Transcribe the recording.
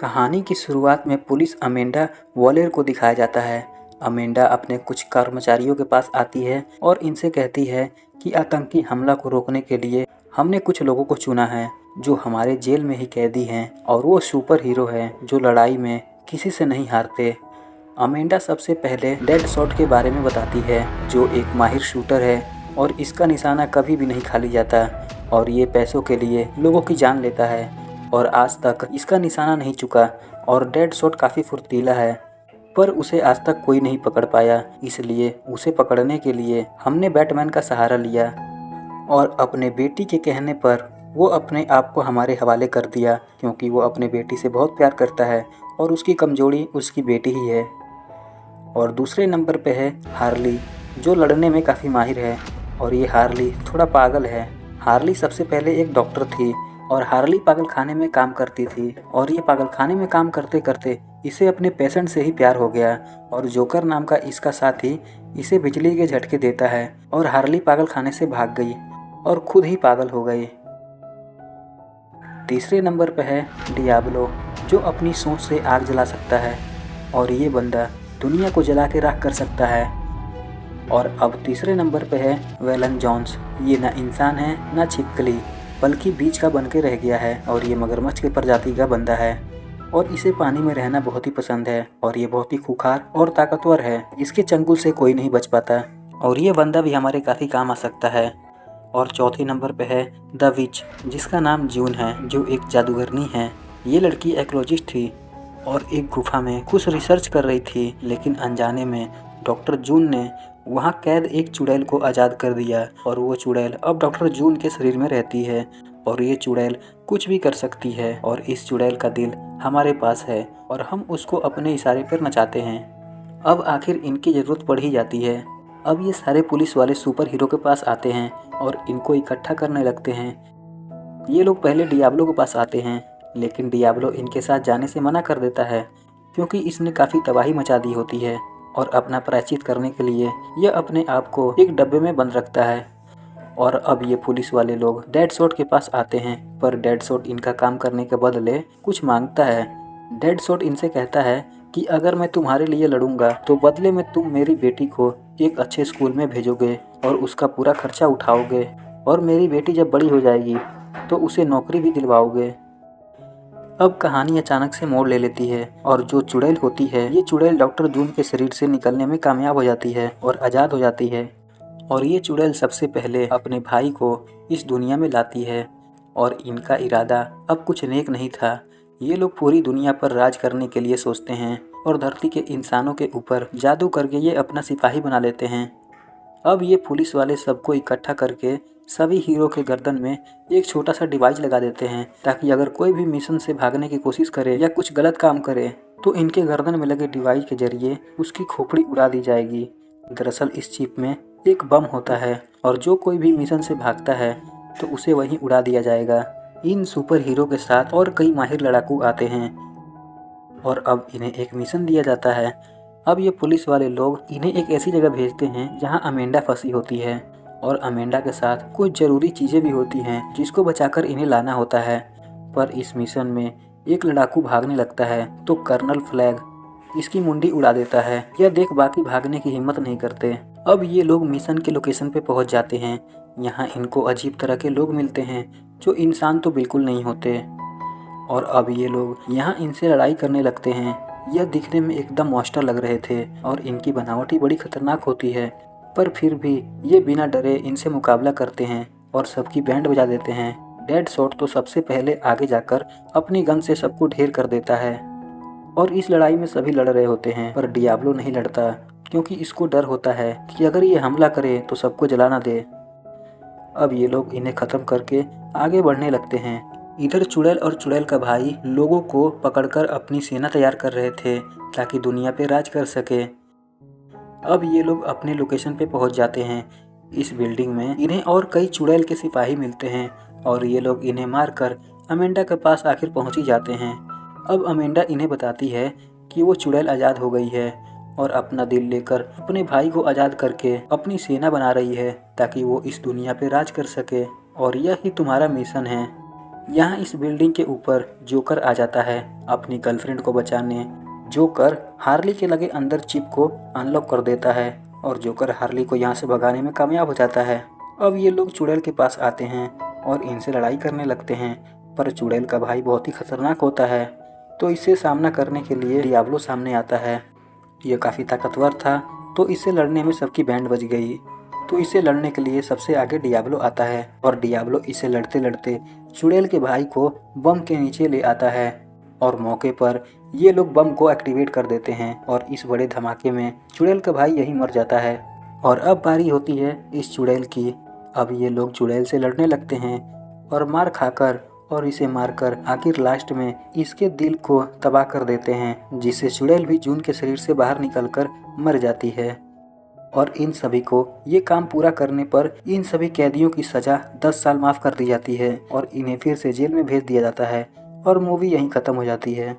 कहानी की शुरुआत में पुलिस अमेंडा वॉलेर को दिखाया जाता है। अमेंडा अपने कुछ कर्मचारियों के पास आती है और इनसे कहती है कि आतंकी हमला को रोकने के लिए हमने कुछ लोगों को चुना है जो हमारे जेल में ही कैदी हैं और वो सुपर हीरो हैं जो लड़ाई में किसी से नहीं हारते। अमेंडा सबसे पहले डेडशॉट के बारे में बताती है जो एक माहिर शूटर है और इसका निशाना कभी भी नहीं खाली जाता और ये पैसों के लिए लोगों की जान लेता है और आज तक इसका निशाना नहीं चुका और डेडशॉट काफ़ी फुर्तीला है, पर उसे आज तक कोई नहीं पकड़ पाया। इसलिए उसे पकड़ने के लिए हमने बैटमैन का सहारा लिया और अपने बेटी के कहने पर वो अपने आप को हमारे हवाले कर दिया क्योंकि वो अपने बेटी से बहुत प्यार करता है और उसकी कमजोरी उसकी बेटी ही है। और दूसरे नंबर पे है हार्ली जो लड़ने में काफ़ी माहिर है और ये हार्ली थोड़ा पागल है। हार्ली सबसे पहले एक डॉक्टर थी और हार्ली पागलखाने में काम करती थी और ये पागलखाने में काम करते करते इसे अपने पेशेंट से ही प्यार हो गया और जोकर नाम का इसका साथी इसे बिजली के झटके देता है और हार्ली पागलखाने से भाग गई और खुद ही पागल हो गई। तीसरे नंबर पर है डियाब्लो जो अपनी सोच से आग जला सकता है और ये बंदा दुनिया को जला के राख कर सकता है। और अब तीसरे नंबर पे है वेलन जॉन्स। ये ना इंसान है ना छिपकली बल्कि बीच का बन के रह गया है और ये मगरमच्छ के प्रजाति का बंदा है और इसे पानी में रहना बहुत ही पसंद है और ये बहुत ही खूंखार और ताकतवर है। इसके चंगुल से कोई नहीं बच पाता और ये बंदा भी हमारे काफ़ी काम आ सकता है। और चौथे नंबर पे है द विच जिसका नाम जून है जो एक जादूगरनी है। ये लड़की एक्लोजिस्ट थी और एक गुफा में कुछ रिसर्च कर रही थी, लेकिन अनजाने में डॉक्टर जून ने वहाँ कैद एक चुड़ैल को आज़ाद कर दिया और वो चुड़ैल अब डॉक्टर जून के शरीर में रहती है और ये चुड़ैल कुछ भी कर सकती है और इस चुड़ैल का दिल हमारे पास है और हम उसको अपने इशारे पर नचाते हैं। अब आखिर इनकी ज़रूरत पड़ ही जाती है। अब ये सारे पुलिस वाले सुपर हीरो के पास आते हैं और इनको इकट्ठा करने लगते हैं। ये लोग पहले डियाब्लो के पास आते हैं लेकिन डियाब्लो इनके साथ जाने से मना कर देता है क्योंकि इसने काफ़ी तबाही मचा दी होती है और अपना प्रायश्चित करने के लिए यह अपने आप को एक डब्बे में बंद रखता है। और अब ये पुलिस वाले लोग डेडशॉट के पास आते हैं पर डेडशॉट इनका काम करने के बदले कुछ मांगता है। डेडशॉट इनसे कहता है कि अगर मैं तुम्हारे लिए लड़ूंगा तो बदले में तुम मेरी बेटी को एक अच्छे स्कूल में भेजोगे और उसका पूरा खर्चा उठाओगे और मेरी बेटी जब बड़ी हो जाएगी तो उसे नौकरी भी दिलवाओगे। अब कहानी अचानक से मोड़ ले लेती है और जो चुड़ैल होती है ये चुड़ैल डॉक्टर जून के शरीर से निकलने में कामयाब हो जाती है और आज़ाद हो जाती है। और ये चुड़ैल सबसे पहले अपने भाई को इस दुनिया में लाती है और इनका इरादा अब कुछ नेक नहीं था। ये लोग पूरी दुनिया पर राज करने के लिए सोचते हैं और धरती के इंसानों के ऊपर जादू करके ये अपना सिपाही बना लेते हैं। अब ये पुलिस वाले सबको इकट्ठा करके सभी हीरो के गर्दन में एक छोटा सा डिवाइस लगा देते हैं ताकि अगर कोई भी मिशन से भागने की कोशिश करे या कुछ गलत काम करे तो इनके गर्दन में लगे डिवाइस के जरिए उसकी खोपड़ी उड़ा दी जाएगी। दरअसल इस चिप में एक बम होता है और जो कोई भी मिशन से भागता है तो उसे वहीं उड़ा दिया जाएगा। इन सुपर हीरो के साथ और कई माहिर लड़ाकू आते हैं और अब इन्हें एक मिशन दिया जाता है। अब ये पुलिस वाले लोग इन्हें एक ऐसी जगह भेजते हैं जहाँ अमेंडा फंसी होती है और अमेंडा के साथ कुछ ज़रूरी चीज़ें भी होती हैं जिसको बचाकर इन्हें लाना होता है। पर इस मिशन में एक लड़ाकू भागने लगता है तो कर्नल फ्लैग इसकी मुंडी उड़ा देता है। यह देख बाकी भागने की हिम्मत नहीं करते। अब ये लोग मिशन के लोकेशन पे पहुंच जाते हैं। यहाँ इनको अजीब तरह के लोग मिलते हैं जो इंसान तो बिल्कुल नहीं होते और अब ये लोग यहाँ इनसे लड़ाई करने लगते हैं। यह दिखने में एकदम मॉन्स्टर लग रहे थे और इनकी बनावट ही बड़ी खतरनाक होती है, पर फिर भी ये बिना डरे इनसे मुकाबला करते हैं और सबकी बैंड बजा देते हैं। डेडशॉट तो सबसे पहले आगे जाकर अपनी गन से सबको ढेर कर देता है और इस लड़ाई में सभी लड़ रहे होते हैं पर डियाब्लो नहीं लड़ता क्योंकि इसको डर होता है कि अगर ये हमला करे तो सबको जला ना दे। अब ये लोग इन्हें ख़त्म करके आगे बढ़ने लगते हैं। इधर चुड़ैल और चुड़ैल का भाई लोगों को पकड़कर अपनी सेना तैयार कर रहे थे ताकि दुनिया पे राज कर सके। अब ये लोग अपने लोकेशन पे पहुंच जाते हैं। इस बिल्डिंग में इन्हें और कई चुड़ैल के सिपाही मिलते हैं और ये लोग इन्हें मारकर अमेंडा के पास आखिर पहुंच ही जाते हैं। अब अमेंडा इन्हें बताती है कि वो चुड़ैल आज़ाद हो गई है और अपना दिल लेकर अपने भाई को आज़ाद करके अपनी सेना बना रही है ताकि वो इस दुनिया पे राज कर सके और यह ही तुम्हारा मिशन है। यहाँ इस बिल्डिंग के ऊपर जोकर आ जाता है अपनी गर्लफ्रेंड को बचाने। जोकर हार्ली के लगे अंदर चिप को अनलॉक कर देता है और जोकर हार्ली को यहाँ से भगाने में कामयाब हो जाता है। अब ये लोग चुड़ैल के पास आते हैं और इनसे लड़ाई करने लगते हैं, पर चुड़ैल का भाई बहुत ही खतरनाक होता है, तो इससे सामना करने के लिए डियाब्लो सामने आता है। ये काफ़ी ताकतवर था, तो इससे लड़ने में सबकी बैंड बज गई। तो इसे लड़ने के लिए सबसे आगे डियाब्लो आता है और डियाब्लो इसे लड़ते लड़ते चुड़ैल के भाई को बम के नीचे ले आता है और मौके पर ये लोग बम को एक्टिवेट कर देते हैं और इस बड़े धमाके में चुड़ैल का भाई यहीं मर जाता है। और अब बारी होती है इस चुड़ैल की। अब ये लोग चुड़ैल से लड़ने लगते हैं और मार खाकर और इसे मारकर आखिर लास्ट में इसके दिल को तबाह कर देते हैं, जिससे चुड़ैल भी जून के शरीर से बाहर निकलकर मर जाती है। और इन सभी को ये काम पूरा करने पर इन सभी कैदियों की सजा 10 साल माफ कर दी जाती है और इन्हें फिर से जेल में भेज दिया जाता है और मूवी यहीं खत्म हो जाती है।